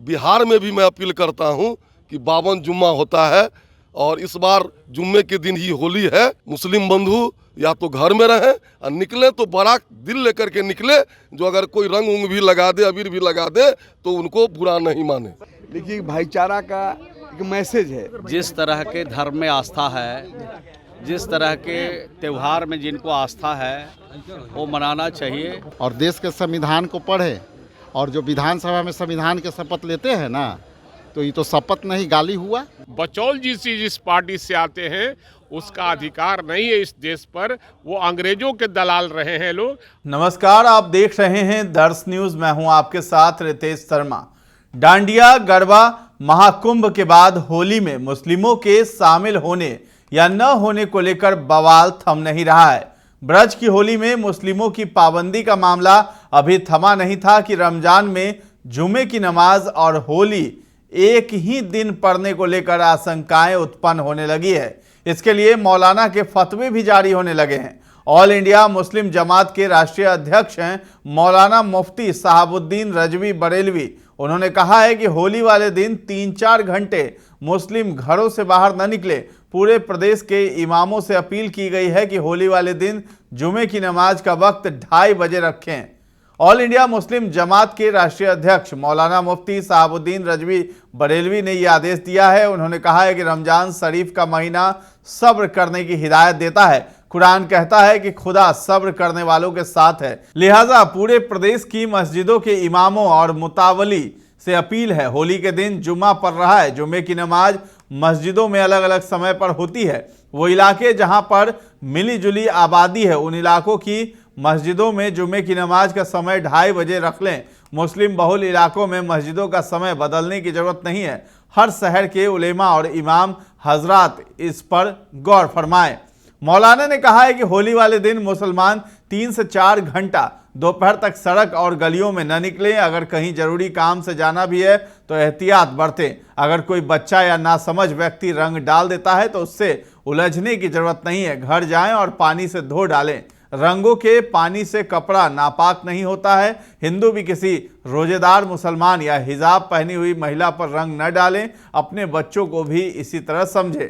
बिहार में भी मैं अपील करता हूं कि 52 जुम्मा होता है और इस बार जुम्मे के दिन ही होली है। मुस्लिम बंधु या तो घर में रहें और निकले तो बड़ा दिल लेकर के निकले। जो अगर कोई रंग उंग भी लगा दे, अबीर भी लगा दे, तो उनको बुरा नहीं माने। देखिए, भाईचारा का एक मैसेज है। जिस तरह के धर्म में आस्था है, जिस तरह के त्यौहार में जिनको आस्था है, वो मनाना चाहिए। और देश के संविधान को पढ़े, और जो विधानसभा में संविधान के शपथ लेते हैं ना, तो ये तो शपथ नहीं, गाली हुआ। बचौल जी से जिस पार्टी से आते हैं उसका अधिकार नहीं है इस देश पर। वो अंग्रेजों के दलाल रहे हैं लोग। नमस्कार, आप देख रहे हैं दर्श न्यूज। मैं हूं आपके साथ रितेश शर्मा। डांडिया गरबा महाकुंभ के बाद होली में मुस्लिमों के शामिल होने या न होने को लेकर बवाल थम नहीं रहा है। ब्रज की होली में मुस्लिमों की पाबंदी का मामला अभी थमा नहीं था कि रमजान में जुमे की नमाज और होली एक ही दिन पढ़ने को लेकर आशंकाएं उत्पन्न होने लगी है। इसके लिए मौलाना के फतवे भी जारी होने लगे हैं। ऑल इंडिया मुस्लिम जमात के राष्ट्रीय अध्यक्ष हैं मौलाना मुफ्ती साहबुद्दीन रजवी बरेलवी। उन्होंने कहा है कि होली वाले दिन 3-4 घंटे मुस्लिम घरों से बाहर न निकले। पूरे प्रदेश के इमामों से अपील की गई है कि होली वाले दिन जुमे की नमाज का वक्त 2:30 बजे रखें। ऑल इंडिया मुस्लिम जमात के राष्ट्रीय अध्यक्ष मौलाना मुफ्ती साहबुद्दीन रजवी बरेलवी ने यह आदेश दिया है। उन्होंने कहा है कि रमजान शरीफ का महीना सब्र करने की हिदायत देता है। कुरान कहता है कि खुदा सब्र करने वालों के साथ है। लिहाजा पूरे प्रदेश की मस्जिदों के इमामों और मुतावली से अपील है। होली के दिन जुम्मा पड़ रहा है। जुम्मे की नमाज मस्जिदों में अलग अलग समय पर होती है। वो इलाके जहां पर मिली जुली आबादी है, उन इलाकों की मस्जिदों में जुम्मे की नमाज का समय 2:30 बजे रख लें। मुस्लिम बहुल इलाकों में मस्जिदों का समय बदलने की जरूरत नहीं है। हर शहर के उलेमा और इमाम हजरात इस पर गौर फरमाएं। मौलाना ने कहा है कि होली वाले दिन मुसलमान 3 से 4 घंटा दोपहर तक सड़क और गलियों में न निकलें। अगर कहीं जरूरी काम से जाना भी है तो एहतियात बरतें। अगर कोई बच्चा या नासमझ व्यक्ति रंग डाल देता है तो उससे उलझने की जरूरत नहीं है। घर जाएं और पानी से धो डालें। रंगों के पानी से कपड़ा नापाक नहीं होता है। हिंदू भी किसी रोजेदार मुसलमान या हिजाब पहनी हुई महिला पर रंग न डालें। अपने बच्चों को भी इसी तरह समझें।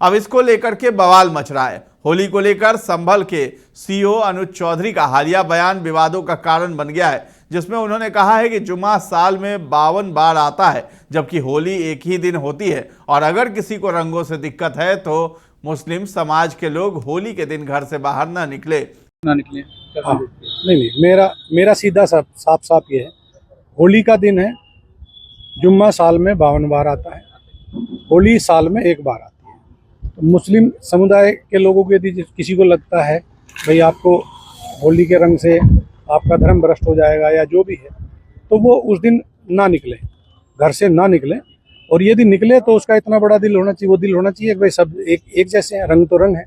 अब इसको लेकर के बवाल मच रहा है। होली को लेकर संभल के सीईओ अनुज चौधरी का हालिया बयान विवादों का कारण बन गया है, जिसमें उन्होंने कहा है कि जुम्मा साल में 52 बार आता है, जबकि होली एक ही दिन होती है। और अगर किसी को रंगों से दिक्कत है तो मुस्लिम समाज के लोग होली के दिन घर से बाहर ना निकले। हाँ, नहीं, मेरा सीधा साफ ये है। होली का दिन है, जुम्मा साल में 52 बार आता है, होली साल में 1 बार आती है। तो मुस्लिम समुदाय के लोगों को यदि किसी को लगता है भाई आपको होली के रंग से आपका धर्म भ्रष्ट हो जाएगा या जो भी है, तो वो उस दिन ना निकले, घर से ना निकले। और यदि निकले तो उसका इतना बड़ा दिल होना चाहिए, वो दिल होना चाहिए कि भाई सब एक जैसे हैं, रंग तो रंग है।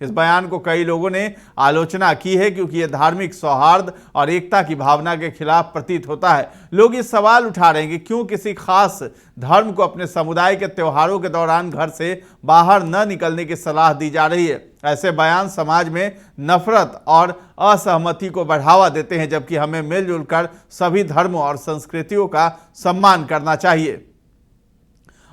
इस बयान को कई लोगों ने आलोचना की है, क्योंकि यह धार्मिक सौहार्द और एकता की भावना के खिलाफ प्रतीत होता है। लोग ये सवाल उठा रहे हैं कि क्यों किसी खास धर्म को अपने समुदाय के त्योहारों के दौरान घर से बाहर न निकलने की सलाह दी जा रही है। ऐसे बयान समाज में नफरत और असहमति को बढ़ावा देते हैं, जबकि हमें मिलजुल कर सभी धर्मों और संस्कृतियों का सम्मान करना चाहिए।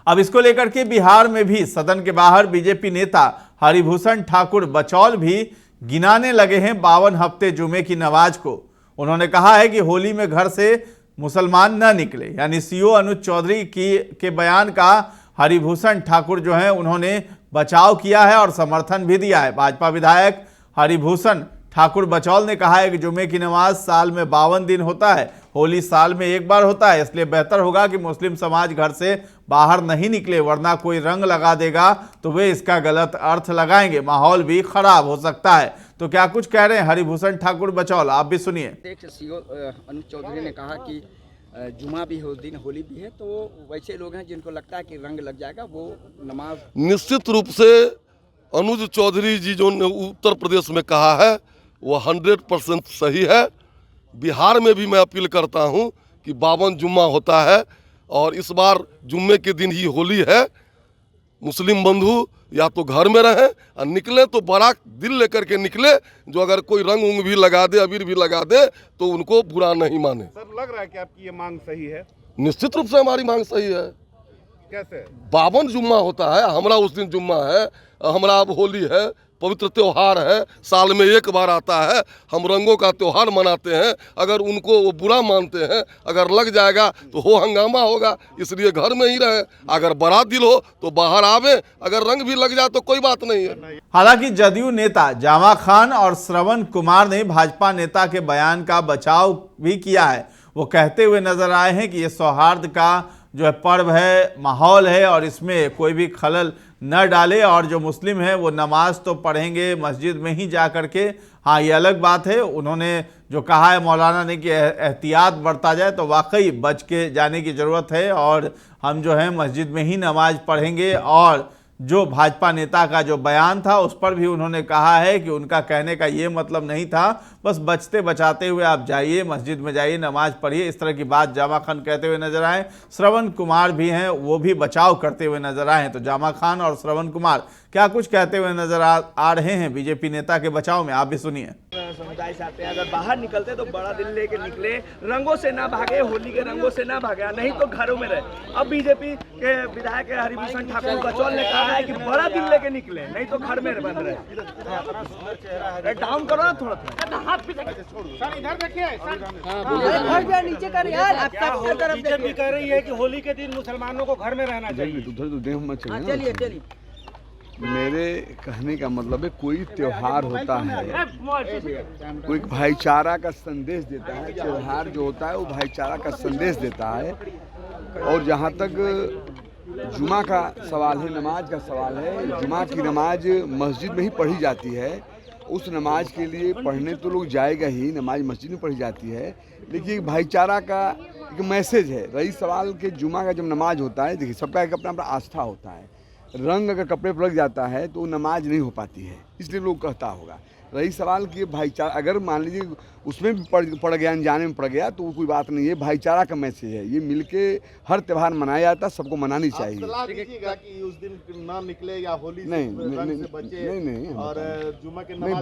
अब इसको लेकर के बिहार में भी सदन के बाहर बीजेपी नेता हरिभूषण ठाकुर बचौल भी गिनाने लगे हैं 52 हफ्ते जुमे की नमाज को। उन्होंने कहा है कि होली में घर से मुसलमान न निकले। यानी सीईओ अनुज चौधरी के बयान का हरिभूषण ठाकुर जो है उन्होंने बचाव किया है और समर्थन भी दिया है। भाजपा विधायक हरिभूषण ठाकुर बचौल ने कहा है कि जुमे की नमाज साल में 52 दिन होता है, होली साल में 1 बार होता है। इसलिए बेहतर होगा कि मुस्लिम समाज घर से बाहर नहीं निकले, वरना कोई रंग लगा देगा तो वे इसका गलत अर्थ लगाएंगे, माहौल भी खराब हो सकता है। तो क्या कुछ कह रहे हैं हरिभूषण ठाकुर बचौल, आप भी सुनिए। सीईओ अनुज चौधरी ने कहा कि जुमा भी हो दिन, होली भी है, तो वैसे लोग हैं जिनको लगता है कि रंग लग जाएगा, वो नमाज। निश्चित रूप से अनुज चौधरी जी जो उत्तर प्रदेश में कहा है वो 100% सही है। बिहार में भी मैं अपील करता हूं कि 52 जुम्मा होता है और इस बार जुम्मे के दिन ही होली है। मुस्लिम बंधु या तो घर में रहें और निकले तो बड़ा दिल लेकर के निकले। जो अगर कोई रंग उंग भी लगा दे, अबीर भी लगा दे, तो उनको बुरा नहीं माने। सर, लग रहा है कि आपकी ये मांग सही है? निश्चित रूप से हमारी मांग सही है। कैसे? 52 जुम्मा होता है, हमारा उस दिन जुम्मा है, हमारा अब होली है, पवित्र त्योहार है, साल में एक बार आता है, हम रंगों का त्योहार मनाते हैं। अगर उनको वो बुरा मानते हैं, अगर लग जाएगा तो हो हंगामा होगा, इसलिए घर में ही रहे। अगर बड़ा दिल हो तो बाहर आवे, अगर रंग भी लग जाए तो कोई बात नहीं है। हालांकि जदयू नेता जामा खान और श्रवण कुमार ने भाजपा नेता के बयान का बचाव भी किया है। वो कहते हुए नजर आए हैं कि ये सौहार्द का जो है पर्व है, माहौल है और इसमें कोई भी खलल न डाले, और जो मुस्लिम हैं वो नमाज तो पढ़ेंगे मस्जिद में ही जा करके। हाँ, ये अलग बात है, उन्होंने जो कहा है मौलाना ने कि एहतियात बरता जाए, तो वाकई बच के जाने की ज़रूरत है और हम जो है मस्जिद में ही नमाज पढ़ेंगे। और जो भाजपा नेता का जो बयान था उस पर भी उन्होंने कहा है कि उनका कहने का ये मतलब नहीं था, बस बचते बचाते हुए आप जाइए, मस्जिद में जाइए, नमाज पढ़िए, इस तरह की बात जामा खान कहते हुए नजर आए। श्रवण कुमार भी हैं, वो भी बचाव करते हुए नजर आए हैं। तो जामा खान और श्रवण कुमार क्या कुछ कहते हुए नजर आ रहे हैं बीजेपी नेता के बचाव में, आप भी सुनिए। समुदाय से आते हैं, अगर बाहर निकलते तो बड़ा दिल लेके निकले, रंगों से ना भागे, होली के रंगों से ना भागे, नहीं तो घरों में रहे। अब बीजेपी के विधायक हरिभूषण ठाकुर बचौल ने कहा है कि बड़ा दिल लेके निकले, नहीं तो घर में बंद रहे। डाउन करो ना थोड़ा नीचे कर यार। बीजेपी कह रही है कि होली के दिन मुसलमानों को घर में रहना चाहिए। चलिए चलिए। मेरे कहने का मतलब है कोई त्योहार होता है, कोई भाईचारा का संदेश देता है। त्योहार जो होता है वो भाईचारा का संदेश देता है। और जहाँ तक जुमा का सवाल है, नमाज का सवाल है, जुमा की नमाज मस्जिद में ही पढ़ी जाती है। उस नमाज के लिए पढ़ने तो लोग जाएगा ही, नमाज मस्जिद में पढ़ी जाती है, लेकिन भाईचारा का एक मैसेज है। रही सवाल के जुमा का जब नमाज होता है, देखिए सबका एक अपना अपना आस्था होता है। रंग अगर कपड़े पर लग जाता है तो नमाज नहीं हो पाती है, इसलिए लोग कहता होगा। रही सवाल कि भाईचारा अगर मान लीजिए उसमें भी पड़ गया, अनजाने में पड़ गया, तो कोई बात नहीं है। भाईचारा का मैसेज है, ये मिलके हर त्यौहार मनाया जाता है, सबको मनानी चाहिए। कि उस दिन ना निकले या होली नहीं और जुमा के नहीं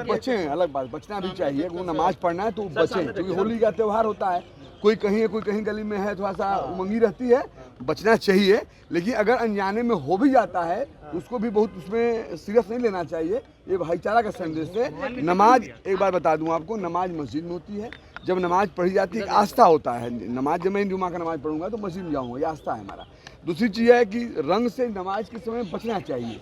बचे अलग बात, बचना भी चाहिए। वो नमाज पढ़ना है तो बचें, क्योंकि होली का त्यौहार होता है। कोई कहीं है, कोई कहीं गली में है, थोड़ा सा उमंगी रहती है, बचना चाहिए। लेकिन अगर अनजाने में हो भी जाता है तो उसको भी बहुत उसमें सीरियस नहीं लेना चाहिए। ये भाईचारा का संदेश है। नमाज एक बार बता दूं आपको, नमाज मस्जिद में होती है। जब नमाज पढ़ी जाती है, एक आस्था होता है। नमाज जब मैं जुमा का नमाज पढ़ूंगा तो मस्जिद में जाऊंगा, ये आस्था है हमारा। दूसरी चीज़ है कि रंग से नमाज के समय बचना चाहिए,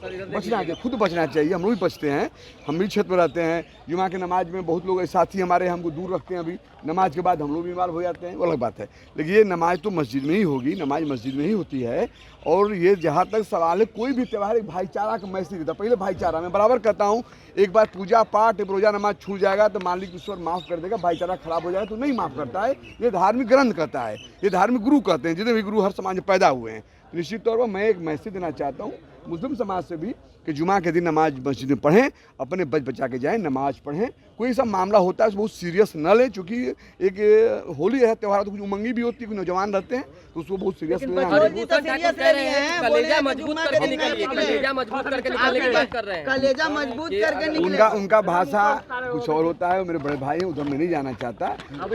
खुद बचना चाहिए। हम लोग भी बचते हैं, हम भी क्षेत्र में रहते हैं। जुमा के नमाज में बहुत लोग साथी हमारे हमको दूर रखते हैं, अभी नमाज के बाद हम लोग बीमार हो जाते हैं, वो अलग बात है। लेकिन ये नमाज तो मस्जिद में ही होगी, नमाज मस्जिद में ही होती है। और ये जहाँ तक सवाल है, कोई भी त्यौहार एक भाईचारा का मैसेज देता है। पहले भाईचारा, मैं बराबर कहता हूँ, एक बार पूजा पाठ एक रोजा नमाज छूट जाएगा तो मालिक ईश्वर माफ़ कर देगा, भाईचारा खराब हो जाएगा तो नहीं माफ़ करता है। ये धार्मिक ग्रंथ कहता है, ये धार्मिक गुरु कहते हैं, जितने भी गुरु हर समाज में पैदा हुए हैं। निश्चित तौर पर मैं एक मैसेज देना चाहता हूँ मुस्लिम समाज से भी कि जुमा के दिन नमाज मस्जिद में पढ़ें, अपने बचा के जाएं, नमाज पढ़ें। कोई ऐसा मामला होता है बहुत सीरियस न लें, क्योंकि एक होली है त्यौहार, तो कुछ उमंगी भी होती है, कुछ नौजवान रहते हैं, तो उसको बहुत सीरियस लेना है। उनका भाषा कुछ और होता है, मेरे बड़े भाई हैं, उधर मैं नहीं जाना चाहता।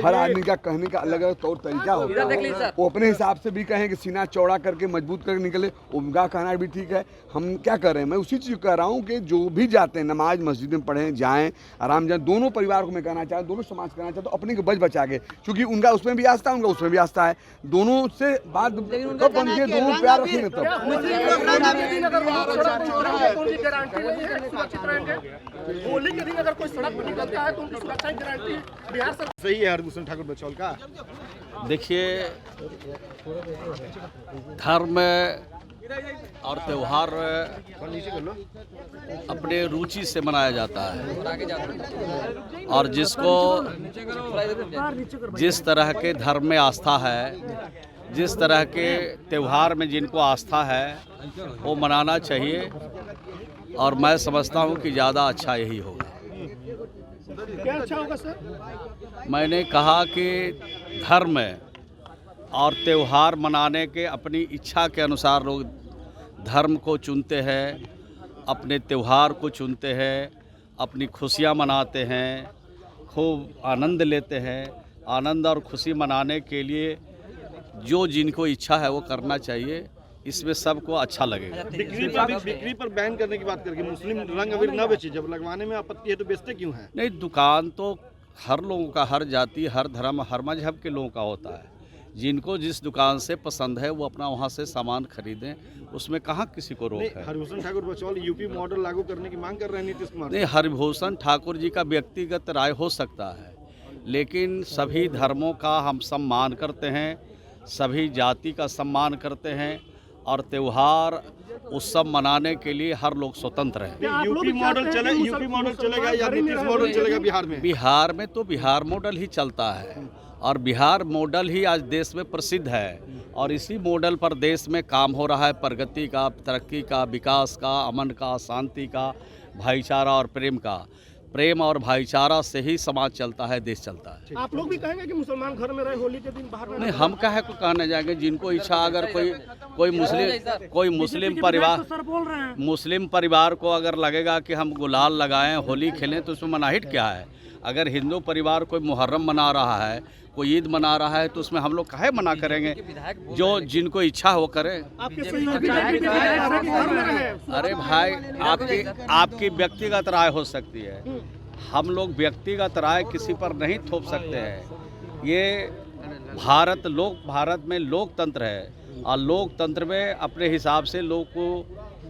हर आदमी का कहने का अलग अलग तौर तरीका होता है। वो अपने हिसाब से भी कहें कि सीना चौड़ा करके मजबूत करके निकले, उनका कहना भी ठीक है। हम क्या कर रहे हैं, मैं उसी चीज़ कह रहा हूँ कि जो भी जाते हैं नमाज मस्जिद में पढ़ें, जाएँ, आराम जाएँ। दोनों परिवार को मैं कहना चाहता हूँ, दोनों समाज कहना चाहता हूँ, अपने को बचा के, क्योंकि उनका उसमें भी आस्था, उनका उसमें भी आस्था है। दोनों से बात कब बनती है, दोनों प्यार रखेंगे तब। होली के दिन अगर कोई सड़क पर निकलता है तो उनकी सुरक्षा की गारंटी बिहार सरकार सही है। हरिभूषण ठाकुर बचौल का देखिए, धर्म और त्यौहार अपने रुचि से मनाया जाता है, और जिसको जिस तरह के धर्म में आस्था है, जिस तरह के त्यौहार में जिनको आस्था है, वो मनाना चाहिए। और मैं समझता हूँ कि ज़्यादा अच्छा यही होगा। क्या अच्छा होगा सर? मैंने कहा कि धर्म और त्यौहार मनाने के अपनी इच्छा के अनुसार लोग धर्म को चुनते हैं, अपने त्यौहार को चुनते हैं, अपनी खुशियाँ मनाते हैं, खूब आनंद लेते हैं। आनंद और खुशी मनाने के लिए जो जिनको इच्छा है वो करना चाहिए, इसमें सबको अच्छा लगेगा। बिक्री पर बैन करने की बात करके मुस्लिम रंग अबीर न बेचे, जब लगवाने में आपत्ति है तो बेचते क्यों हैं? नहीं, दुकान तो हर लोगों का, हर जाति, हर धर्म, हर मजहब के लोगों का होता है। जिनको जिस दुकान से पसंद है वो अपना वहाँ से सामान खरीदें, उसमें कहाँ किसी को रोक है। हरिभूषण ठाकुर बचौल यूपी मॉडल लागू करने की मांग कर रहे हैं नीतीश कुमार। नहीं, हरिभूषण ठाकुर जी का व्यक्तिगत राय हो सकता है, लेकिन सभी धर्मों का हम सम्मान करते हैं, सभी जाति का सम्मान करते हैं और त्यौहार उत्सव मनाने के लिए हर लोग स्वतंत्र हैं। यूपी मॉडल चलेगा या नीतीश मॉडल चलेगा बिहार में? बिहार में तो बिहार मॉडल ही चलता है और बिहार मॉडल ही आज देश में प्रसिद्ध है और इसी मॉडल पर देश में काम हो रहा है, प्रगति का, तरक्की का, विकास का, अमन का, शांति का, भाईचारा और प्रेम का। प्रेम और भाईचारा से ही समाज चलता है, देश चलता है। आप लोग भी कहेंगे कि मुसलमान घर में रहे, होली के दिन बाहर नहीं, हम काहे को कहने जाएंगे। जिनको इच्छा, अगर कोई मुस्लिम परिवार को अगर लगेगा कि हम गुलाल लगाएं, होली खेलें, तो उसमें मनाहित क्या है। अगर हिंदू परिवार कोई मुहर्रम मना रहा है, कोई ईद मना रहा है, तो उसमें हम लोग काहे मना करेंगे। जो जिनको इच्छा हो करें। अरे भाई, आपकी व्यक्तिगत राय हो सकती है, हम लोग व्यक्तिगत राय किसी पर नहीं थोप सकते हैं। ये भारत में लोकतंत्र है और लोकतंत्र में अपने हिसाब से लोग को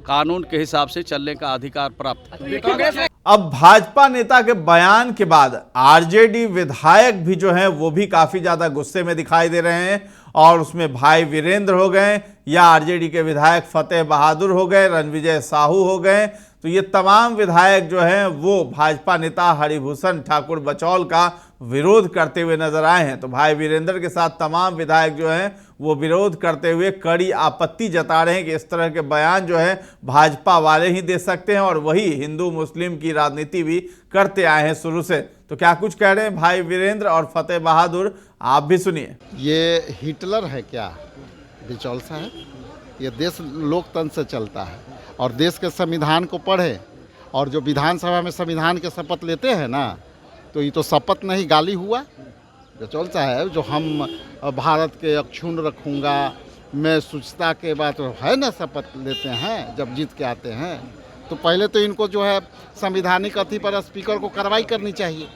कानून के हिसाब से चलने का अधिकार प्राप्त है। अब भाजपा नेता के बयान के बाद आरजेडी विधायक भी जो हैं वो भी काफी ज्यादा गुस्से में दिखाई दे रहे हैं और उसमें भाई वीरेंद्र हो गए या आरजेडी के विधायक फतेह बहादुर हो गए, रणविजय साहू हो गए, तो ये तमाम विधायक जो हैं वो भाजपा नेता हरिभूषण ठाकुर बचौल का विरोध करते हुए नजर आए हैं। तो भाई वीरेंद्र के साथ तमाम विधायक जो हैं वो विरोध करते हुए कड़ी आपत्ति जता रहे हैं कि इस तरह के बयान जो है भाजपा वाले ही दे सकते हैं और वही हिंदू मुस्लिम की राजनीति भी करते आए हैं शुरू से। तो क्या कुछ कह रहे हैं भाई वीरेंद्र और फतेह बहादुर, आप भी सुनिए। ये हिटलर है क्या बिचौल साहब? ये देश लोकतंत्र से चलता है और देश के संविधान को पढ़े और जो विधानसभा में संविधान के शपथ लेते हैं ना, तो ये तो शपथ नहीं गाली हुआ बिचौल साहब। जो हम भारत के अक्षुण्ण रखूँगा, मैं शुचिता के बाद है ना शपथ लेते हैं जब जीत के आते हैं, तो पहले तो इनको जो है संविधानिक अथी पर स्पीकर को कार्रवाई करनी चाहिए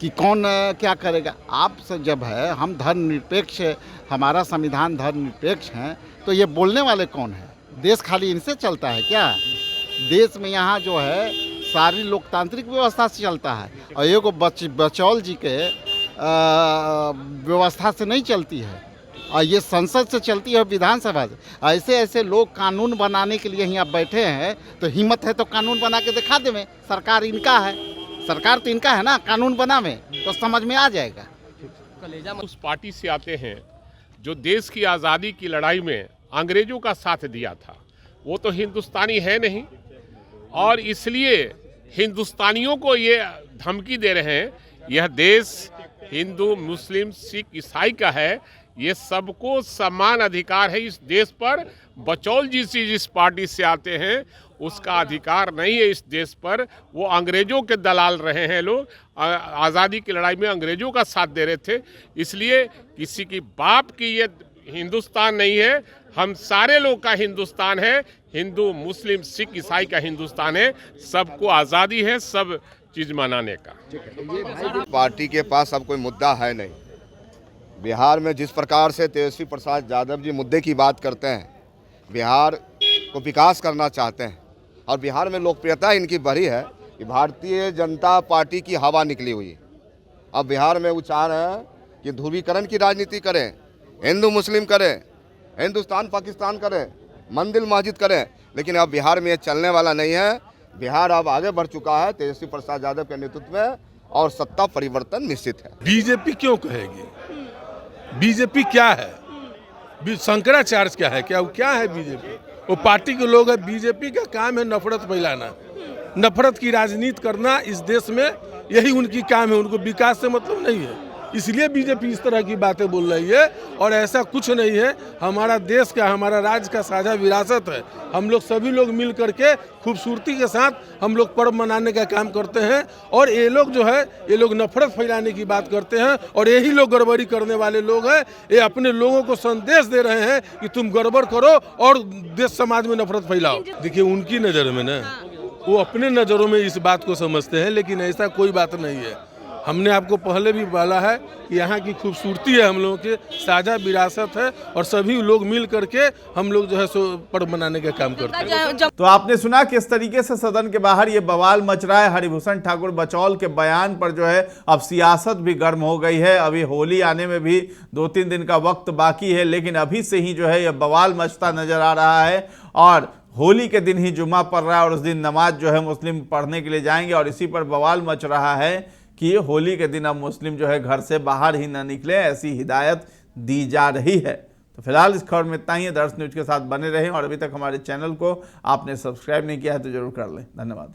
कि कौन क्या करेगा। आप जब है हम धर्मनिरपेक्ष, हमारा संविधान धर्मनिरपेक्ष है, तो ये बोलने वाले कौन है? देश खाली इनसे चलता है क्या? देश में यहाँ जो है सारी लोकतांत्रिक व्यवस्था से चलता है और ये को बचौल जी के व्यवस्था से नहीं चलती है और ये संसद से चलती है, विधानसभा से। ऐसे लोग कानून बनाने के लिए यहाँ बैठे हैं, तो हिम्मत है तो कानून बना के दिखा देवें। सरकार इनका है, सरकार तो इनका है ना, कानून बनावे तो समझ में आ जाएगा। उस पार्टी से आते हैं जो देश की आज़ादी की लड़ाई में अंग्रेजों का साथ दिया था, वो तो हिंदुस्तानी है नहीं और इसलिए हिंदुस्तानियों को ये धमकी दे रहे हैं। यह देश हिंदू, मुस्लिम, सिख, ईसाई का है, ये सबको समान अधिकार है इस देश पर। बचौल जी से जिस पार्टी से आते हैं उसका अधिकार नहीं है इस देश पर। वो अंग्रेजों के दलाल रहे हैं लोग, आज़ादी की लड़ाई में अंग्रेजों का साथ दे रहे थे। इसलिए किसी की बाप की ये हिंदुस्तान नहीं है, हम सारे लोग का हिंदुस्तान है। हिंदू, मुस्लिम, सिख, ईसाई का हिंदुस्तान है। सबको आज़ादी है सब चीज़ मनाने का। पार्टी के पास अब कोई मुद्दा है नहीं। बिहार में जिस प्रकार से तेजस्वी प्रसाद यादव जी मुद्दे की बात करते हैं, बिहार को विकास करना चाहते हैं और बिहार में लोकप्रियता इनकी बढ़ी है कि भारतीय जनता पार्टी की हवा निकली हुई है। अब बिहार में वो चाह रहे हैं कि ध्रुवीकरण की राजनीति करें, हिंदू मुस्लिम करें, हिंदुस्तान पाकिस्तान करें, मंदिर मस्जिद करें, लेकिन अब बिहार में ये चलने वाला नहीं है। बिहार अब आगे बढ़ चुका है तेजस्वी प्रसाद यादव के नेतृत्व में और सत्ता परिवर्तन निश्चित है। बीजेपी क्यों कहेगी? बीजेपी क्या है? शंकराचार्य क्या है? क्या है बीजेपी? वो पार्टी के लोग हैं। बीजेपी का काम है नफरत फैलाना, नफरत की राजनीति करना इस देश में, यही उनकी काम है। उनको विकास से मतलब नहीं है। इसलिए बीजेपी इस तरह की बातें बोल रही है, और ऐसा कुछ नहीं है। हमारा देश का, हमारा राज्य का साझा विरासत है। हम लोग सभी लोग मिल करके खूबसूरती के साथ हम लोग पर्व मनाने का काम करते हैं, और ये लोग जो है, ये लोग नफरत फैलाने की बात करते हैं, और यही लोग गड़बड़ी करने वाले लोग हैं। ये अपने लोगों को संदेश दे रहे हैं कि तुम गड़बड़ करो और देश समाज में नफरत फैलाओ। देखिए, उनकी नज़र में ना, वो अपने नज़रों में इस बात को समझते हैं, लेकिन ऐसा कोई बात नहीं है। हमने आपको पहले भी बोला है कि यहाँ की खूबसूरती है, हम लोगों के साझा विरासत है, और सभी लोग मिल करके हम लोग जो है सो पर्व मनाने का काम करते हैं। तो आपने सुना किस तरीके से सदन के बाहर ये बवाल मच रहा है। हरिभूषण ठाकुर बचौल के बयान पर जो है अब सियासत भी गर्म हो गई है। अभी होली आने में भी 2-3 दिन का वक्त बाकी है, लेकिन अभी से ही जो है ये बवाल मचता नजर आ रहा है। और होली के दिन ही जुम्मा पड़ रहा है, और उस दिन नमाज जो है मुस्लिम पढ़ने के लिए जाएंगे, और इसी पर बवाल मच रहा है कि होली के दिन अब मुस्लिम जो है घर से बाहर ही ना निकले, ऐसी हिदायत दी जा रही है। तो फिलहाल इस खबर में इतना ही है। दर्श न्यूज के साथ बने रहें, और अभी तक हमारे चैनल को आपने सब्सक्राइब नहीं किया है तो जरूर कर लें। धन्यवाद।